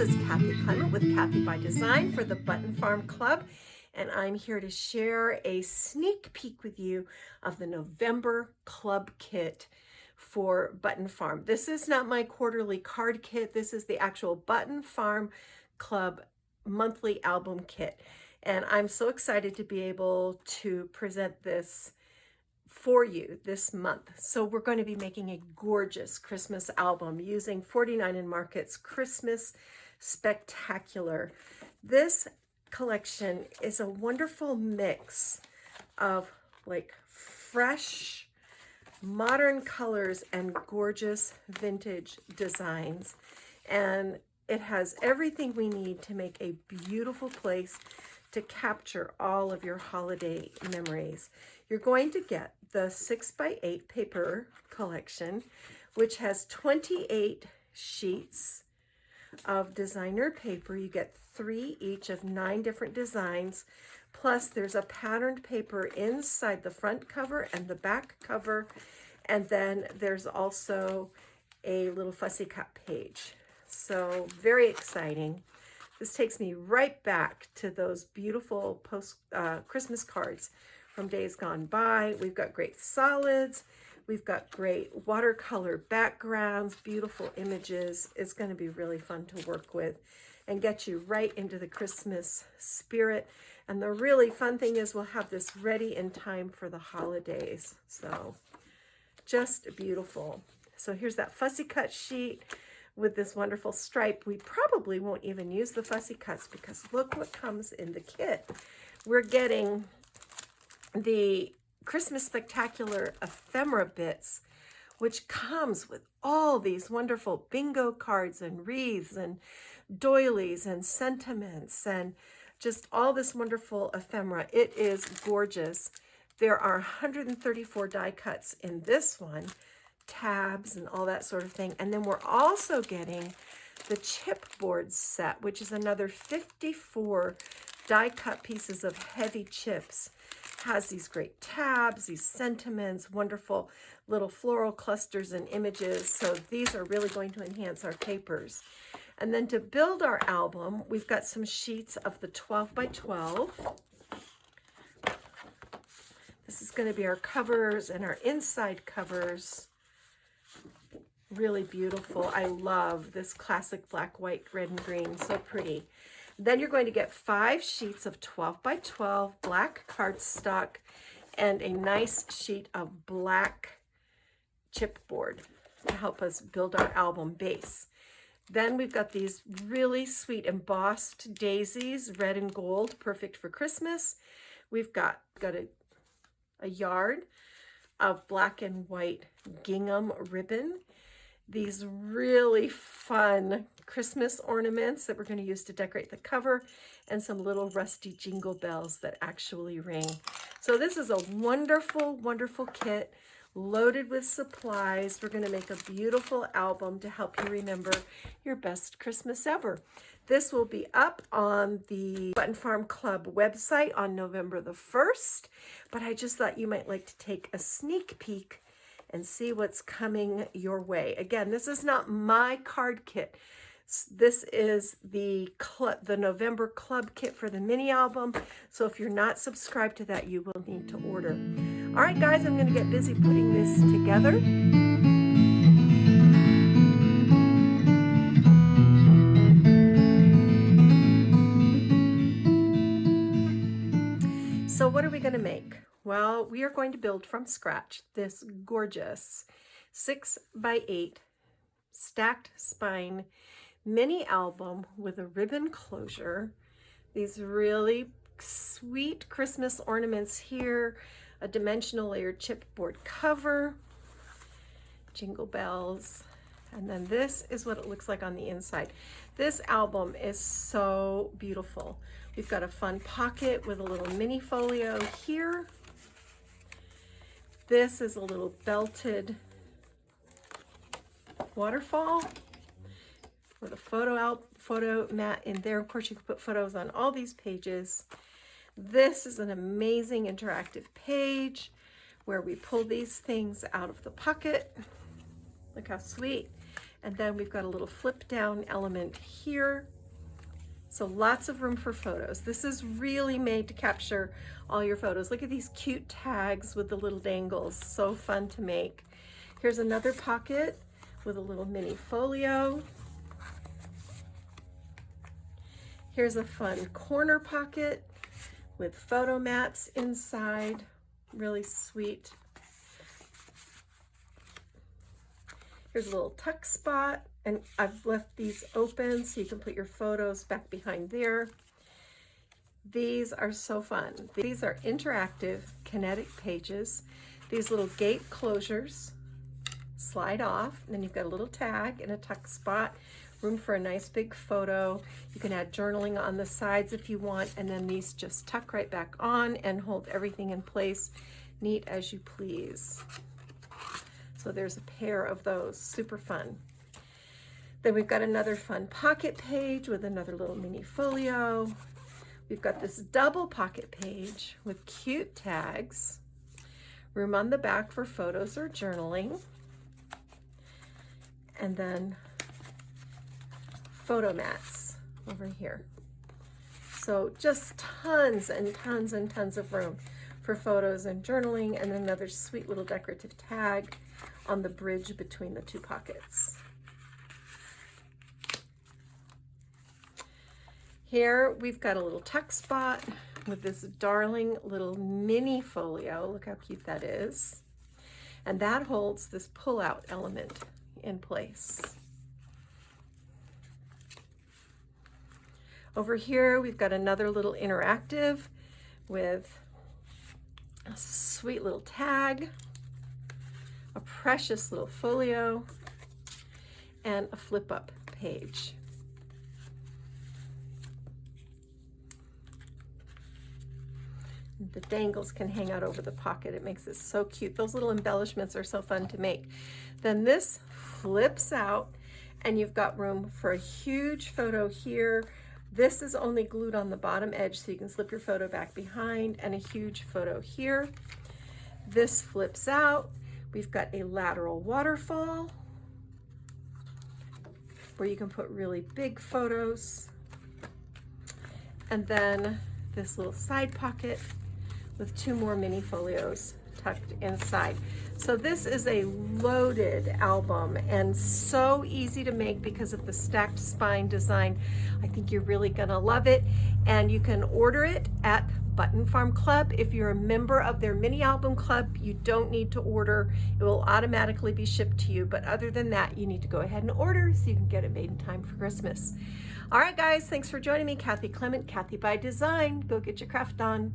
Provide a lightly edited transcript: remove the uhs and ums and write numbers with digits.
is Kathy Clement with Kathy by Design for the Button Farm Club, and I'm here to share a sneak peek with you of the November club kit for Button Farm. This is not my quarterly card kit. This is the actual Button Farm Club monthly album kit, and I'm so excited to be able to present this for you this month. So we're going to be making a gorgeous Christmas album using 49 & Market's Christmas Spectacular. This collection is a wonderful mix of like fresh modern colors and gorgeous vintage designs, and it has everything we need to make a beautiful place to capture all of your holiday memories. You're going to get the 6x8 paper collection, which has 28 sheets of designer paper. You get 3 each of 9 different designs, plus there's a patterned paper inside the front cover and the back cover, and then there's also a little fussy cut page. So very exciting. This takes me right back to those beautiful Christmas cards from days gone by. We've got great solids. We've got great watercolor backgrounds, beautiful images. It's going to be really fun to work with and get you right into the Christmas spirit. And the really fun thing is we'll have this ready in time for the holidays. So just beautiful. So here's that fussy cut sheet with this wonderful stripe. We probably won't even use the fussy cuts because look what comes in the kit. We're getting the Christmas Spectacular ephemera bits, which comes with all these wonderful bingo cards and wreaths and doilies and sentiments and just all this wonderful ephemera. It is gorgeous. There are 134 die cuts in this one, tabs and all that sort of thing. And then we're also getting the chipboard set, which is another 54 die cut pieces of heavy chips. Has these great tabs, these sentiments, wonderful little floral clusters and images. So these are really going to enhance our papers. And then to build our album, we've got some sheets of the 12x12. This is going to be our covers and our inside covers. Really beautiful. I love this classic black, white, red, and green. So pretty. Then you're going to get 5 sheets of 12x12 black cardstock and a nice sheet of black chipboard to help us build our album base. Then we've got these really sweet embossed daisies, red and gold, perfect for Christmas. We've got a yard of black and white gingham ribbon. These really fun Christmas ornaments that we're going to use to decorate the cover, and some little rusty jingle bells that actually ring. So this is a wonderful, wonderful kit loaded with supplies. We're going to make a beautiful album to help you remember your best Christmas ever. This will be up on the Button Farm Club website on November the 1st, but I just thought you might like to take a sneak peek and see what's coming your way. Again, this is not my card kit. This is the November club kit for the mini album. So if you're not subscribed to that, you will need to order. All right, guys, I'm going to get busy putting this together. So what are we going to make? Well, we are going to build from scratch this gorgeous 6x8 stacked spine mini album with a ribbon closure. These really sweet Christmas ornaments here, a dimensional layered chipboard cover, jingle bells, and then this is what it looks like on the inside. This album is so beautiful. We've got a fun pocket with a little mini folio here. This is a little belted waterfall with a photo mat in there. Of course, you can put photos on all these pages. This is an amazing interactive page where we pull these things out of the pocket. Look how sweet. And then we've got a little flip down element here. So lots of room for photos. This is really made to capture all your photos. Look at these cute tags with the little dangles. So fun to make. Here's another pocket with a little mini folio. Here's a fun corner pocket with photo mats inside. Really sweet. Here's a little tuck spot, and I've left these open so you can put your photos back behind there. These are so fun. These are interactive kinetic pages. These little gate closures slide off, and then you've got a little tag and a tuck spot, room for a nice big photo. You can add journaling on the sides if you want, and then these just tuck right back on and hold everything in place, neat as you please. So there's a pair of those, super fun. Then we've got another fun pocket page with another little mini folio. We've got this double pocket page with cute tags, room on the back for photos or journaling, and then photo mats over here. So just tons and tons and tons of room for photos and journaling, and another sweet little decorative tag on the bridge between the two pockets. Here we've got a little tuck spot with this darling little mini folio. Look how cute that is. And that holds this pull-out element in place. Over here we've got another little interactive with a sweet little tag, a precious little folio, and a flip-up page. The dangles can hang out over the pocket. It makes it so cute. Those little embellishments are so fun to make. Then this flips out, and you've got room for a huge photo here. This is only glued on the bottom edge, so you can slip your photo back behind, and a huge photo here. This flips out. We've got a lateral waterfall where you can put really big photos. And then this little side pocket with two more mini folios tucked inside. So this is a loaded album and so easy to make because of the stacked spine design. I think you're really gonna love it, and you can order it at Button Farm Club. If you're a member of their mini album club, you don't need to order. It will automatically be shipped to you, but other than that, you need to go ahead and order so you can get it made in time for Christmas. All right, guys, thanks for joining me. Kathy Clement, Kathy by Design. Go get your craft on.